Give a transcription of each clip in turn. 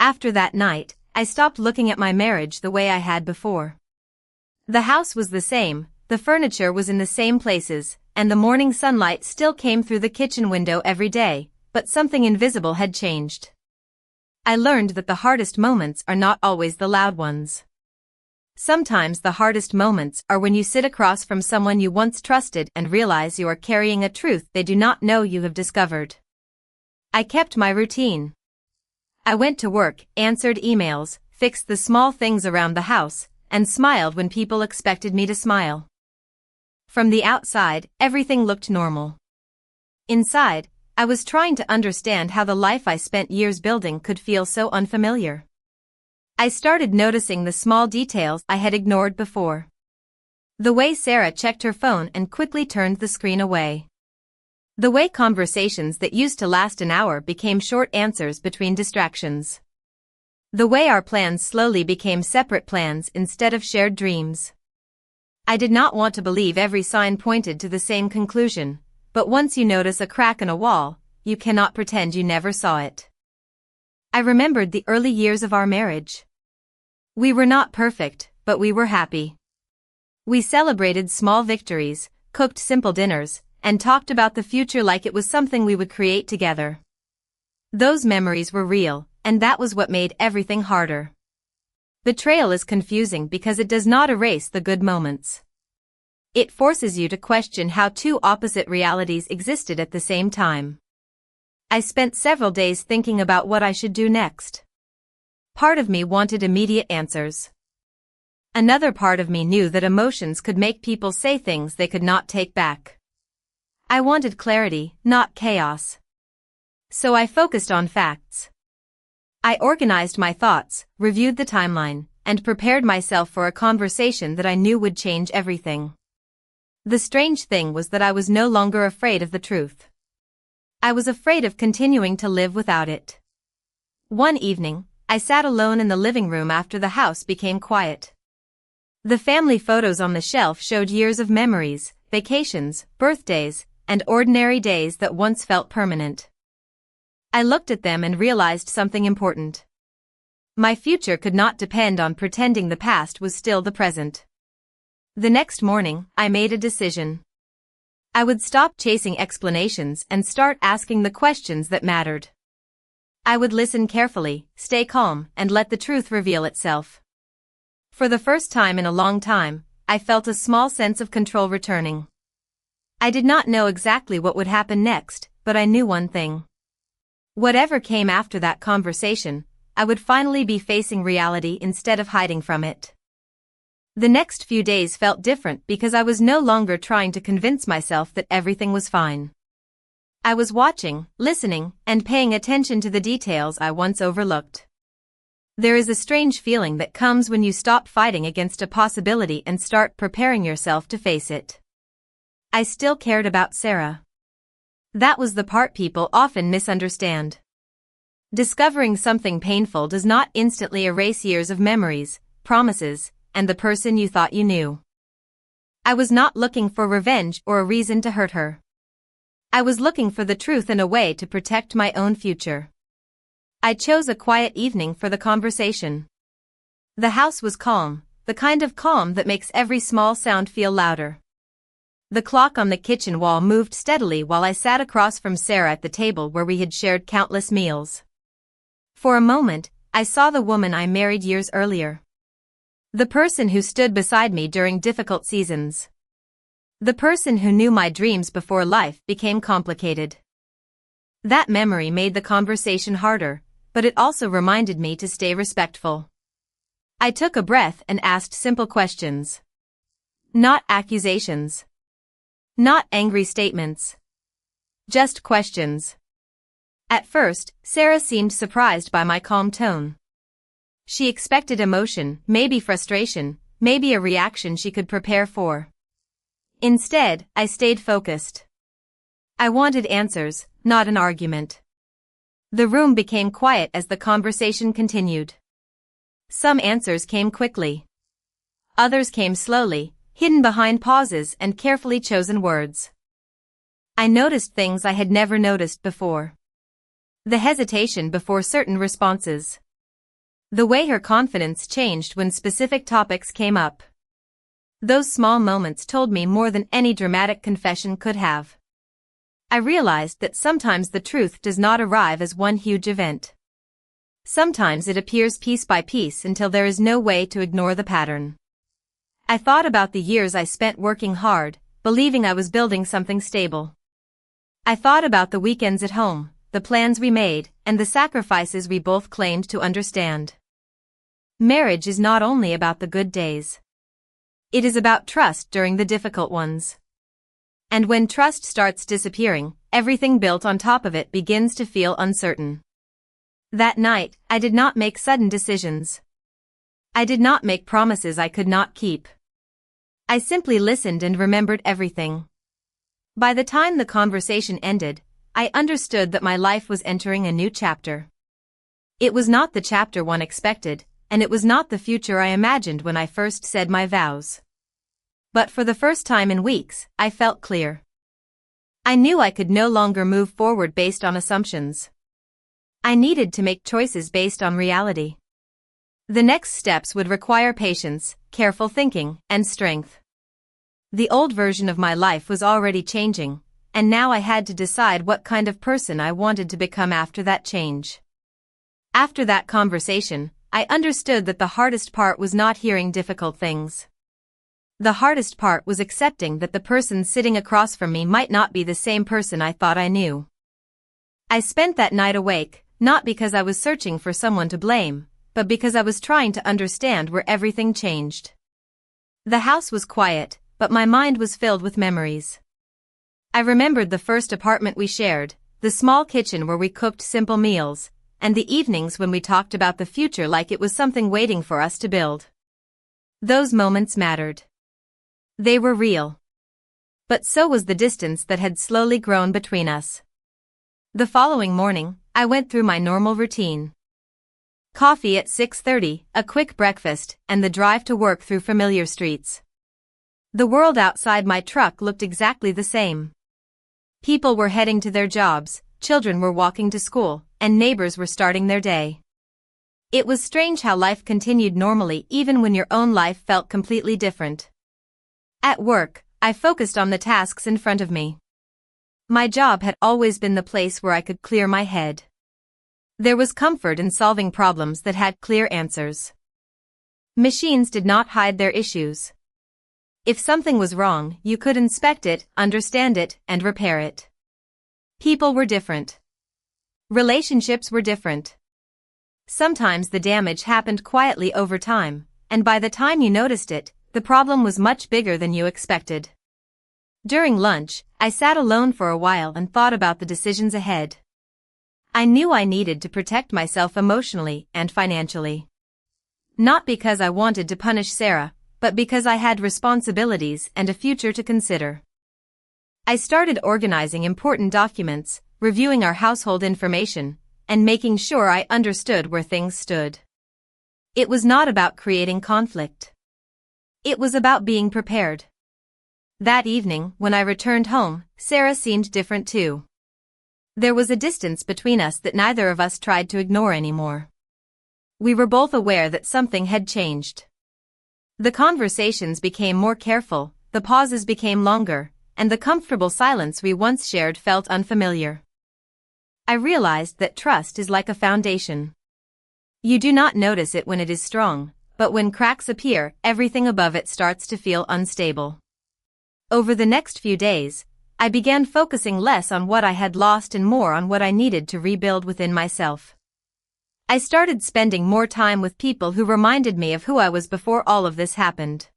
After that night, I stopped looking at my marriage the way I had before. The house was the same, the furniture was in the same places, and the morning sunlight still came through the kitchen window every day, but something invisible had changed. I learned that the hardest moments are not always the loud ones. Sometimes the hardest moments are when you sit across from someone you once trusted and realize you are carrying a truth they do not know you have discovered. I kept my routine. I went to work, answered emails, fixed the small things around the house, and smiled when people expected me to smile. From the outside, everything looked normal. Inside, I was trying to understand how the life I spent years building could feel so unfamiliar. I started noticing the small details I had ignored before. The way Sarah checked her phone and quickly turned the screen away. The way conversations that used to last an hour became short answers between distractions. The way our plans slowly became separate plans instead of shared dreams. I did not want to believe every sign pointed to the same conclusion, but once you notice a crack in a wall, you cannot pretend you never saw it. I remembered the early years of our marriage. We were not perfect, but we were happy. We celebrated small victories, cooked simple dinners, and talked about the future like it was something we would create together. Those memories were real, and that was what made everything harder. Betrayal is confusing because it does not erase the good moments. It forces you to question how two opposite realities existed at the same time. I spent several days thinking about what I should do next. Part of me wanted immediate answers. Another part of me knew that emotions could make people say things they could not take back. I wanted clarity, not chaos. So I focused on facts. I organized my thoughts, reviewed the timeline, and prepared myself for a conversation that I knew would change everything. The strange thing was that I was no longer afraid of the truth. I was afraid of continuing to live without it. One evening, I sat alone in the living room after the house became quiet. The family photos on the shelf showed years of memories, vacations, birthdays, and ordinary days that once felt permanent. I looked at them and realized something important. My future could not depend on pretending the past was still the present. The next morning, I made a decision. I would stop chasing explanations and start asking the questions that mattered. I would listen carefully, stay calm, and let the truth reveal itself. For the first time in a long time, I felt a small sense of control returning. I did not know exactly what would happen next, but I knew one thing. Whatever came after that conversation, I would finally be facing reality instead of hiding from it. The next few days felt different because I was no longer trying to convince myself that everything was fine. I was watching, listening, and paying attention to the details I once overlooked. There is a strange feeling that comes when you stop fighting against a possibility and start preparing yourself to face it. I still cared about Sarah. That was the part people often misunderstand. Discovering something painful does not instantly erase years of memories, promises, and the person you thought you knew. I was not looking for revenge or a reason to hurt her. I was looking for the truth and a way to protect my own future. I chose a quiet evening for the conversation. The house was calm, the kind of calm that makes every small sound feel louder. The clock on the kitchen wall moved steadily while I sat across from Sarah at the table where we had shared countless meals. For a moment, I saw the woman I married years earlier. The person who stood beside me during difficult seasons. The person who knew my dreams before life became complicated. That memory made the conversation harder, but it also reminded me to stay respectful. I took a breath and asked simple questions. Not accusations. Not angry statements. Just questions. At first, Sarah seemed surprised by my calm tone. She expected emotion, maybe frustration, maybe a reaction she could prepare for. Instead, I stayed focused. I wanted answers, not an argument. The room became quiet as the conversation continued. Some answers came quickly. Others came slowly, hidden behind pauses and carefully chosen words. I noticed things I had never noticed before. The hesitation before certain responses. The way her confidence changed when specific topics came up. Those small moments told me more than any dramatic confession could have. I realized that sometimes the truth does not arrive as one huge event. Sometimes it appears piece by piece until there is no way to ignore the pattern. I thought about the years I spent working hard, believing I was building something stable. I thought about the weekends at home, the plans we made, and the sacrifices we both claimed to understand. Marriage is not only about the good days. It is about trust during the difficult ones. And when trust starts disappearing, everything built on top of it begins to feel uncertain. That night, I did not make sudden decisions. I did not make promises I could not keep. I simply listened and remembered everything. By the time the conversation ended, I understood that my life was entering a new chapter. It was not the chapter one expected, and it was not the future I imagined when I first said my vows. But for the first time in weeks, I felt clear. I knew I could no longer move forward based on assumptions. I needed to make choices based on reality. The next steps would require patience, careful thinking, and strength. The old version of my life was already changing, and now I had to decide what kind of person I wanted to become after that change. After that conversation, I understood that the hardest part was not hearing difficult things. The hardest part was accepting that the person sitting across from me might not be the same person I thought I knew. I spent that night awake, not because I was searching for someone to blame, but because I was trying to understand where everything changed. The house was quiet, but my mind was filled with memories. I remembered the first apartment we shared, the small kitchen where we cooked simple meals, and the evenings when we talked about the future like it was something waiting for us to build. Those moments mattered. They were real. But so was the distance that had slowly grown between us. The following morning, I went through my normal routine. Coffee at 6:30, a quick breakfast, and the drive to work through familiar streets. The world outside my truck looked exactly the same. People were heading to their jobs, children were walking to school, and neighbors were starting their day. It was strange how life continued normally even when your own life felt completely different. At work, I focused on the tasks in front of me. My job had always been the place where I could clear my head. There was comfort in solving problems that had clear answers. Machines did not hide their issues. If something was wrong, you could inspect it, understand it, and repair it. People were different. Relationships were different. Sometimes the damage happened quietly over time, and by the time you noticed it, the problem was much bigger than you expected. During lunch, I sat alone for a while and thought about the decisions ahead. I knew I needed to protect myself emotionally and financially. Not because I wanted to punish Sarah, but because I had responsibilities and a future to consider. I started organizing important documents, reviewing our household information, and making sure I understood where things stood. It was not about creating conflict. It was about being prepared. That evening, when I returned home, Sarah seemed different too. There was a distance between us that neither of us tried to ignore anymore. We were both aware that something had changed. The conversations became more careful, the pauses became longer, and the comfortable silence we once shared felt unfamiliar. I realized that trust is like a foundation. You do not notice it when it is strong, but when cracks appear, everything above it starts to feel unstable. Over the next few days, I began focusing less on what I had lost and more on what I needed to rebuild within myself. I started spending more time with people who reminded me of who I was before all of this happened.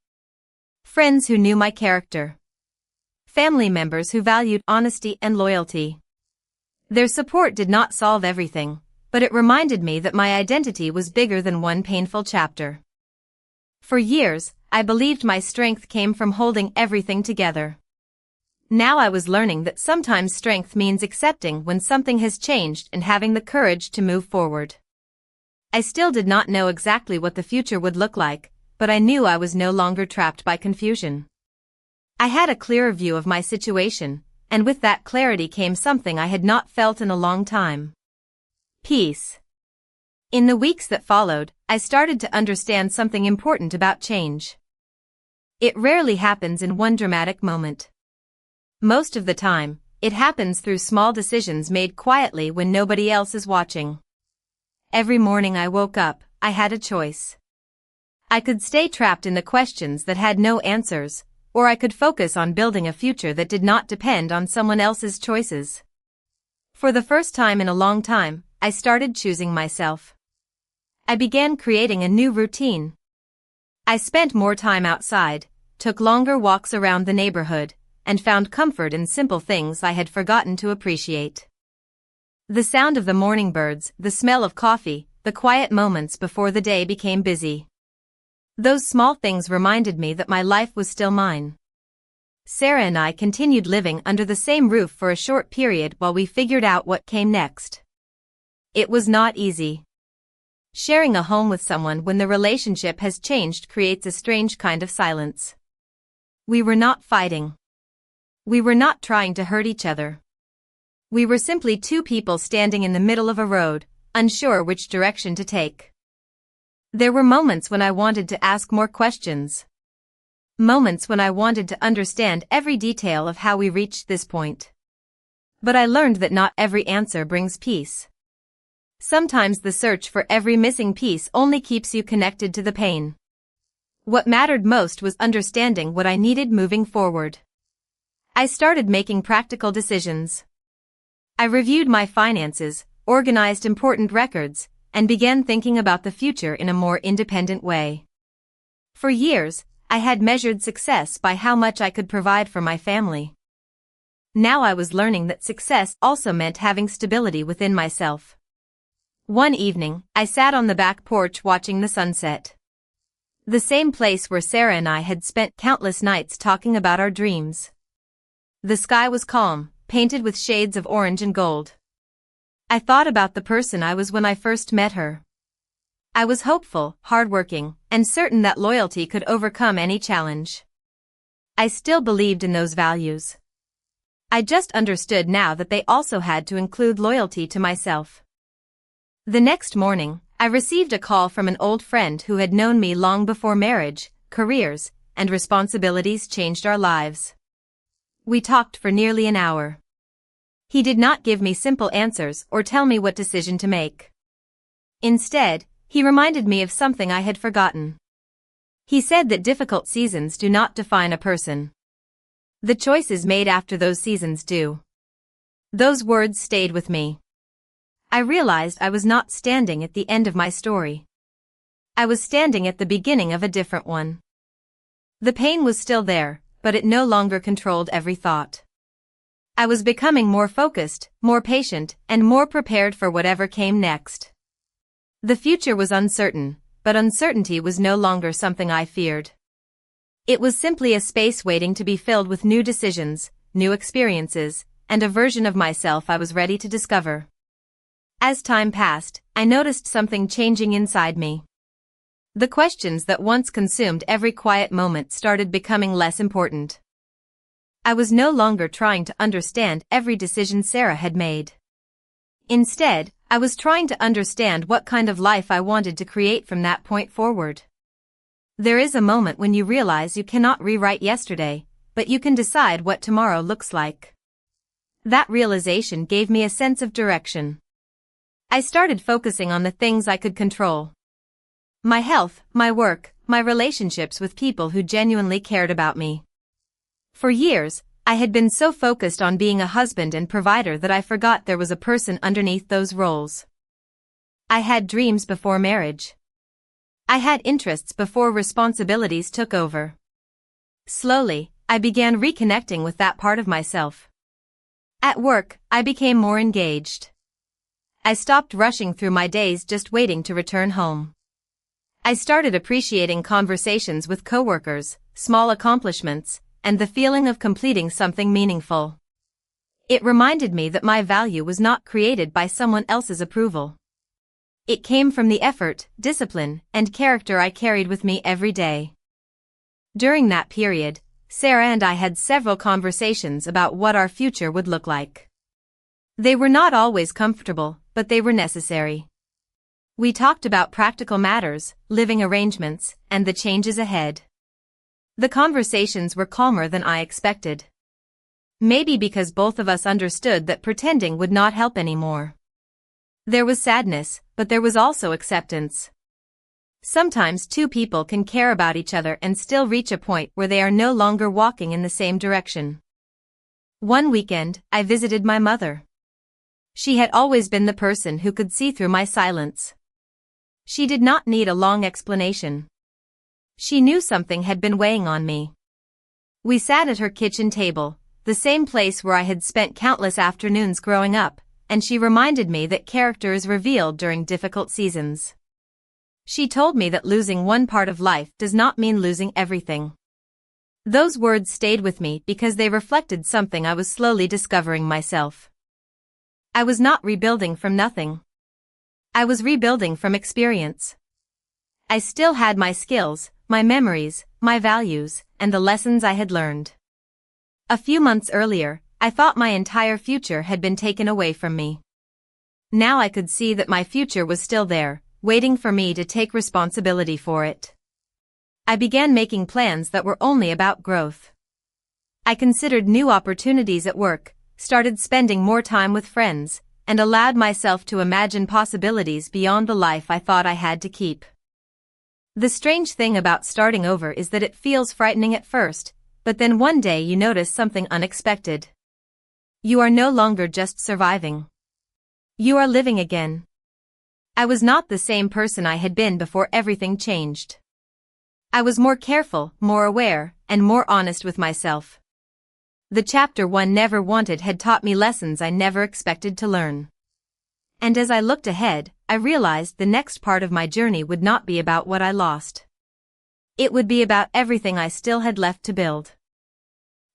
Friends who knew my character. Family members who valued honesty and loyalty. Their support did not solve everything, but it reminded me that my identity was bigger than one painful chapter. For years, I believed my strength came from holding everything together. Now I was learning that sometimes strength means accepting when something has changed and having the courage to move forward. I still did not know exactly what the future would look like, but I knew I was no longer trapped by confusion. I had a clearer view of my situation, and with that clarity came something I had not felt in a long time. Peace. In the weeks that followed, I started to understand something important about change. It rarely happens in one dramatic moment. Most of the time, it happens through small decisions made quietly when nobody else is watching. Every morning I woke up, I had a choice. I could stay trapped in the questions that had no answers, or I could focus on building a future that did not depend on someone else's choices. For the first time in a long time, I started choosing myself. I began creating a new routine. I spent more time outside, took longer walks around the neighborhood, and found comfort in simple things I had forgotten to appreciate. The sound of the morning birds, the smell of coffee, the quiet moments before the day became busy. Those small things reminded me that my life was still mine. Sarah and I continued living under the same roof for a short period while we figured out what came next. It was not easy. Sharing a home with someone when the relationship has changed creates a strange kind of silence. We were not fighting. We were not trying to hurt each other. We were simply two people standing in the middle of a road, unsure which direction to take. There were moments when I wanted to ask more questions. Moments when I wanted to understand every detail of how we reached this point. But I learned that not every answer brings peace. Sometimes the search for every missing piece only keeps you connected to the pain. What mattered most was understanding what I needed moving forward. I started making practical decisions. I reviewed my finances, organized important records, and began thinking about the future in a more independent way. For years, I had measured success by how much I could provide for my family. Now I was learning that success also meant having stability within myself. One evening, I sat on the back porch watching the sunset. The same place where Sarah and I had spent countless nights talking about our dreams. The sky was calm, painted with shades of orange and gold. I thought about the person I was when I first met her. I was hopeful, hardworking, and certain that loyalty could overcome any challenge. I still believed in those values. I just understood now that they also had to include loyalty to myself. The next morning, I received a call from an old friend who had known me long before marriage, careers, and responsibilities changed our lives. We talked for nearly an hour. He did not give me simple answers or tell me what decision to make. Instead, he reminded me of something I had forgotten. He said that difficult seasons do not define a person. The choices made after those seasons do. Those words stayed with me. I realized I was not standing at the end of my story. I was standing at the beginning of a different one. The pain was still there, but it no longer controlled every thought. I was becoming more focused, more patient, and more prepared for whatever came next. The future was uncertain, but uncertainty was no longer something I feared. It was simply a space waiting to be filled with new decisions, new experiences, and a version of myself I was ready to discover. As time passed, I noticed something changing inside me. The questions that once consumed every quiet moment started becoming less important. I was no longer trying to understand every decision Sarah had made. Instead, I was trying to understand what kind of life I wanted to create from that point forward. There is a moment when you realize you cannot rewrite yesterday, but you can decide what tomorrow looks like. That realization gave me a sense of direction. I started focusing on the things I could control. My health, my work, my relationships with people who genuinely cared about me. For years, I had been so focused on being a husband and provider that I forgot there was a person underneath those roles. I had dreams before marriage. I had interests before responsibilities took over. Slowly, I began reconnecting with that part of myself. At work, I became more engaged. I stopped rushing through my days just waiting to return home. I started appreciating conversations with coworkers, small accomplishments, and the feeling of completing something meaningful. It reminded me that my value was not created by someone else's approval. It came from the effort, discipline, and character I carried with me every day. During that period, Sarah and I had several conversations about what our future would look like. They were not always comfortable, but they were necessary. We talked about practical matters, living arrangements, and the changes ahead. The conversations were calmer than I expected. Maybe because both of us understood that pretending would not help anymore. There was sadness, but there was also acceptance. Sometimes two people can care about each other and still reach a point where they are no longer walking in the same direction. One weekend, I visited my mother. She had always been the person who could see through my silence. She did not need a long explanation. She knew something had been weighing on me. We sat at her kitchen table, the same place where I had spent countless afternoons growing up, and she reminded me that character is revealed during difficult seasons. She told me that losing one part of life does not mean losing everything. Those words stayed with me because they reflected something I was slowly discovering myself. I was not rebuilding from nothing. I was rebuilding from experience. I still had my skills, my memories, my values, and the lessons I had learned. A few months earlier, I thought my entire future had been taken away from me. Now I could see that my future was still there, waiting for me to take responsibility for it. I began making plans that were only about growth. I considered new opportunities at work, started spending more time with friends, and allowed myself to imagine possibilities beyond the life I thought I had to keep. The strange thing about starting over is that it feels frightening at first, but then one day you notice something unexpected. You are no longer just surviving. You are living again. I was not the same person I had been before everything changed. I was more careful, more aware, and more honest with myself. The chapter one never wanted had taught me lessons I never expected to learn. And as I looked ahead, I realized the next part of my journey would not be about what I lost. It would be about everything I still had left to build.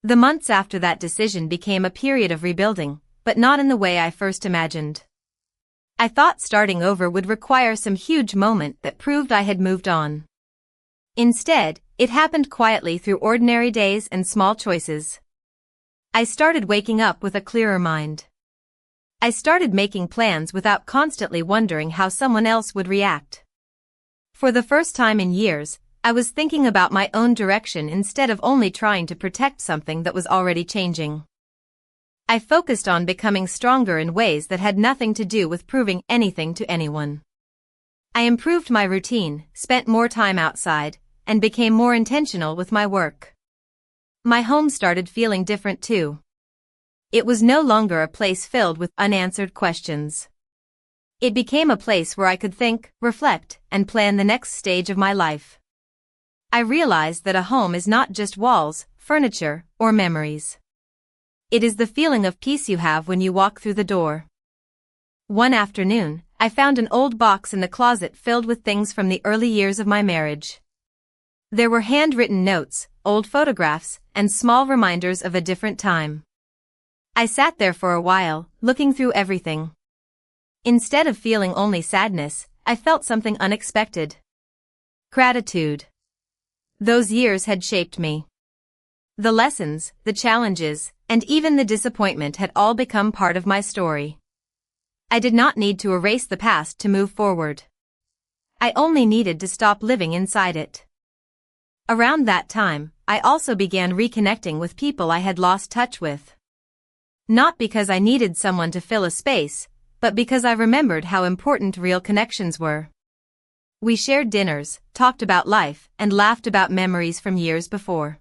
The months after that decision became a period of rebuilding, but not in the way I first imagined. I thought starting over would require some huge moment that proved I had moved on. Instead, it happened quietly through ordinary days and small choices. I started waking up with a clearer mind. I started making plans without constantly wondering how someone else would react. For the first time in years, I was thinking about my own direction instead of only trying to protect something that was already changing. I focused on becoming stronger in ways that had nothing to do with proving anything to anyone. I improved my routine, spent more time outside, and became more intentional with my work. My home started feeling different too. It was no longer a place filled with unanswered questions. It became a place where I could think, reflect, and plan the next stage of my life. I realized that a home is not just walls, furniture, or memories. It is the feeling of peace you have when you walk through the door. One afternoon, I found an old box in the closet filled with things from the early years of my marriage. There were handwritten notes, old photographs, and small reminders of a different time. I sat there for a while, looking through everything. Instead of feeling only sadness, I felt something unexpected. Gratitude. Those years had shaped me. The lessons, the challenges, and even the disappointment had all become part of my story. I did not need to erase the past to move forward. I only needed to stop living inside it. Around that time, I also began reconnecting with people I had lost touch with. Not because I needed someone to fill a space, but because I remembered how important real connections were. We shared dinners, talked about life, and laughed about memories from years before.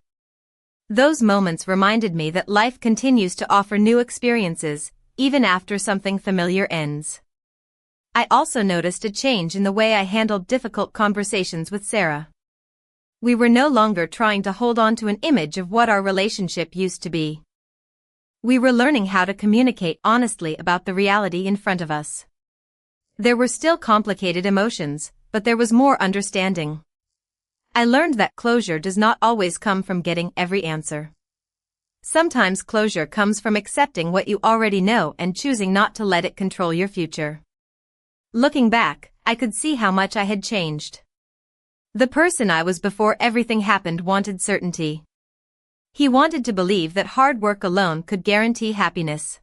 Those moments reminded me that life continues to offer new experiences, even after something familiar ends. I also noticed a change in the way I handled difficult conversations with Sarah. We were no longer trying to hold on to an image of what our relationship used to be. We were learning how to communicate honestly about the reality in front of us. There were still complicated emotions, but there was more understanding. I learned that closure does not always come from getting every answer. Sometimes closure comes from accepting what you already know and choosing not to let it control your future. Looking back, I could see how much I had changed. The person I was before everything happened wanted certainty. He wanted to believe that hard work alone could guarantee happiness.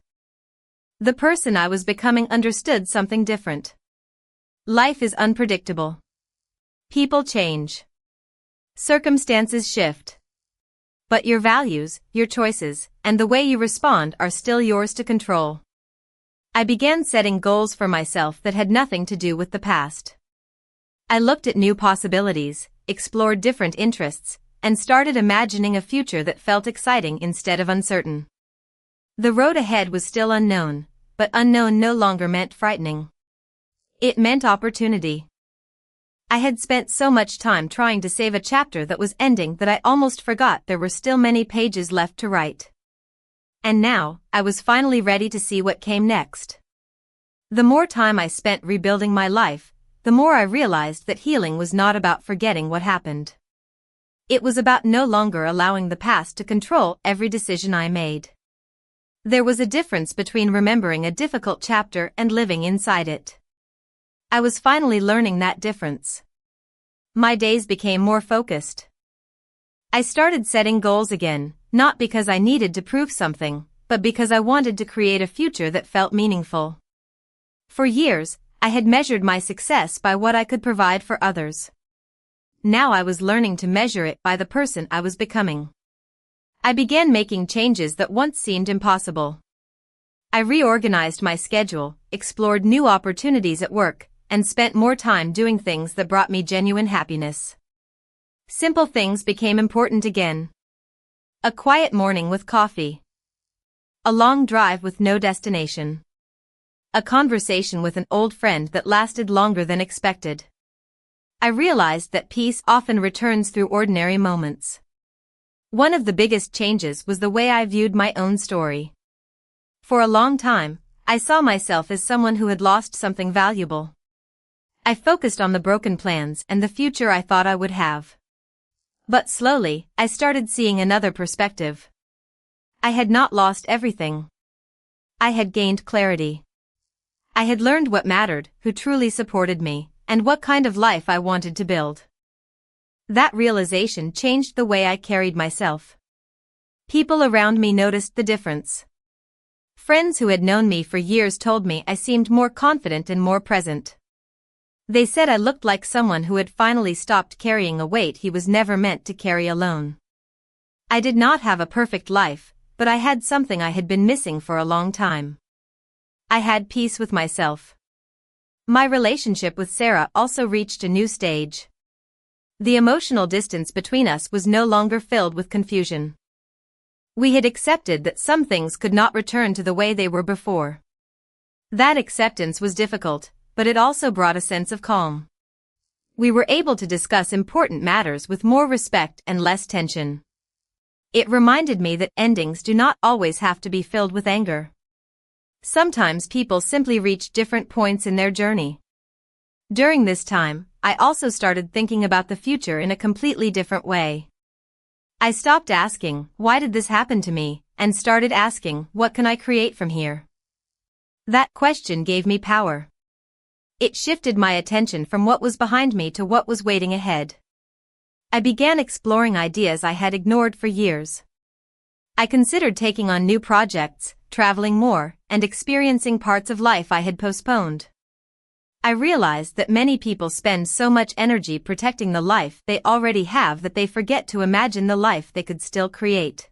The person I was becoming understood something different. Life is unpredictable. People change. Circumstances shift. But your values, your choices, and the way you respond are still yours to control. I began setting goals for myself that had nothing to do with the past. I looked at new possibilities, explored different interests, and started imagining a future that felt exciting instead of uncertain. The road ahead was still unknown, but unknown no longer meant frightening. It meant opportunity. I had spent so much time trying to save a chapter that was ending that I almost forgot there were still many pages left to write. And now, I was finally ready to see what came next. The more time I spent rebuilding my life, the more I realized that healing was not about forgetting what happened. It was about no longer allowing the past to control every decision I made. There was a difference between remembering a difficult chapter and living inside it. I was finally learning that difference. My days became more focused. I started setting goals again, not because I needed to prove something, but because I wanted to create a future that felt meaningful. For years, I had measured my success by what I could provide for others. Now I was learning to measure it by the person I was becoming. I began making changes that once seemed impossible. I reorganized my schedule, explored new opportunities at work, and spent more time doing things that brought me genuine happiness. Simple things became important again. A quiet morning with coffee. A long drive with no destination. A conversation with an old friend that lasted longer than expected. I realized that peace often returns through ordinary moments. One of the biggest changes was the way I viewed my own story. For a long time, I saw myself as someone who had lost something valuable. I focused on the broken plans and the future I thought I would have. But slowly, I started seeing another perspective. I had not lost everything. I had gained clarity. I had learned what mattered, who truly supported me, and what kind of life I wanted to build. That realization changed the way I carried myself. People around me noticed the difference. Friends who had known me for years told me I seemed more confident and more present. They said I looked like someone who had finally stopped carrying a weight he was never meant to carry alone. I did not have a perfect life, but I had something I had been missing for a long time. I had peace with myself. My relationship with Sarah also reached a new stage. The emotional distance between us was no longer filled with confusion. We had accepted that some things could not return to the way they were before. That acceptance was difficult, but it also brought a sense of calm. We were able to discuss important matters with more respect and less tension. It reminded me that endings do not always have to be filled with anger. Sometimes people simply reach different points in their journey. During this time, I also started thinking about the future in a completely different way. I stopped asking, "Why did this happen to me?" and started asking, "What can I create from here?" That question gave me power. It shifted my attention from what was behind me to what was waiting ahead. I began exploring ideas I had ignored for years. I considered taking on new projects, traveling more, and experiencing parts of life I had postponed. I realized that many people spend so much energy protecting the life they already have that they forget to imagine the life they could still create.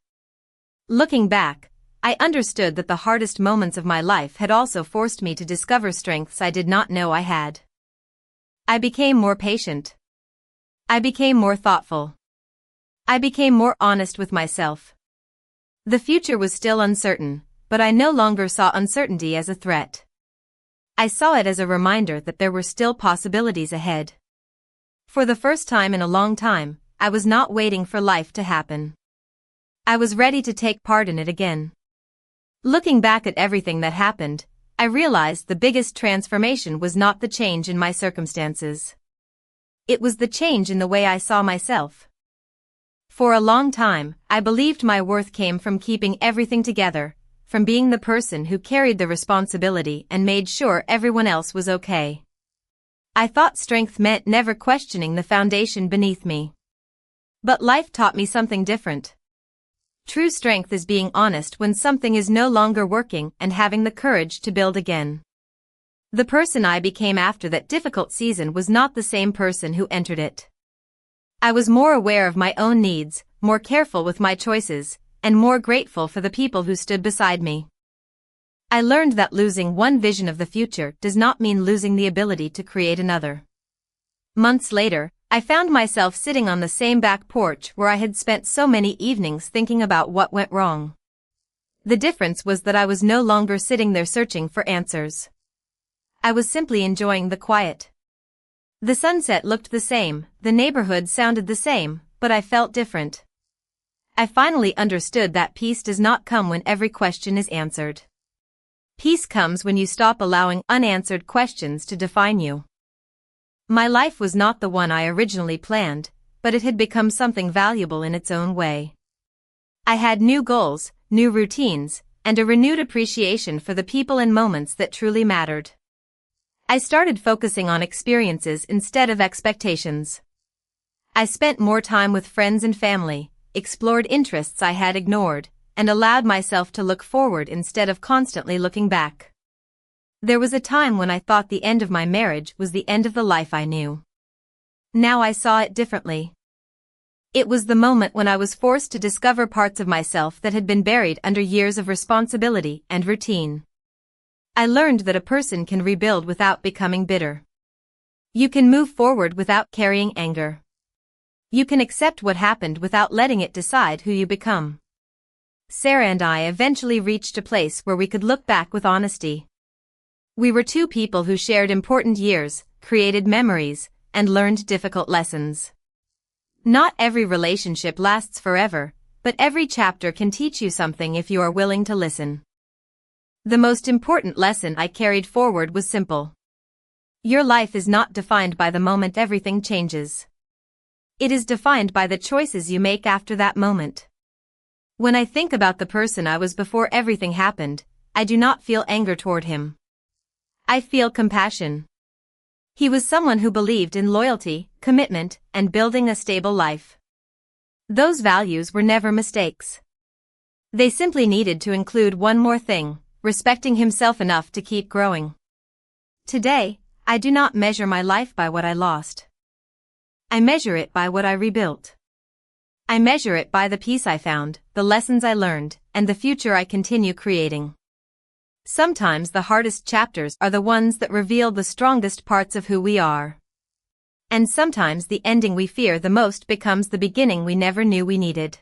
Looking back, I understood that the hardest moments of my life had also forced me to discover strengths I did not know I had. I became more patient. I became more thoughtful. I became more honest with myself. The future was still uncertain, but I no longer saw uncertainty as a threat. I saw it as a reminder that there were still possibilities ahead. For the first time in a long time, I was not waiting for life to happen. I was ready to take part in it again. Looking back at everything that happened, I realized the biggest transformation was not the change in my circumstances. It was the change in the way I saw myself. For a long time, I believed my worth came from keeping everything together, from being the person who carried the responsibility and made sure everyone else was okay. I thought strength meant never questioning the foundation beneath me. But life taught me something different. True strength is being honest when something is no longer working and having the courage to build again. The person I became after that difficult season was not the same person who entered it. I was more aware of my own needs, more careful with my choices, and more grateful for the people who stood beside me. I learned that losing one vision of the future does not mean losing the ability to create another. Months later, I found myself sitting on the same back porch where I had spent so many evenings thinking about what went wrong. The difference was that I was no longer sitting there searching for answers. I was simply enjoying the quiet. The sunset looked the same, the neighborhood sounded the same, but I felt different. I finally understood that peace does not come when every question is answered. Peace comes when you stop allowing unanswered questions to define you. My life was not the one I originally planned, but it had become something valuable in its own way. I had new goals, new routines, and a renewed appreciation for the people and moments that truly mattered. I started focusing on experiences instead of expectations. I spent more time with friends and family, explored interests I had ignored, and allowed myself to look forward instead of constantly looking back. There was a time when I thought the end of my marriage was the end of the life I knew. Now I saw it differently. It was the moment when I was forced to discover parts of myself that had been buried under years of responsibility and routine. I learned that a person can rebuild without becoming bitter. You can move forward without carrying anger. You can accept what happened without letting it decide who you become. Sarah and I eventually reached a place where we could look back with honesty. We were two people who shared important years, created memories, and learned difficult lessons. Not every relationship lasts forever, but every chapter can teach you something if you are willing to listen. The most important lesson I carried forward was simple. Your life is not defined by the moment everything changes. It is defined by the choices you make after that moment. When I think about the person I was before everything happened, I do not feel anger toward him. I feel compassion. He was someone who believed in loyalty, commitment, and building a stable life. Those values were never mistakes. They simply needed to include one more thing, respecting himself enough to keep growing. Today, I do not measure my life by what I lost. I measure it by what I rebuilt. I measure it by the peace I found, the lessons I learned, and the future I continue creating. Sometimes the hardest chapters are the ones that reveal the strongest parts of who we are. And sometimes the ending we fear the most becomes the beginning we never knew we needed.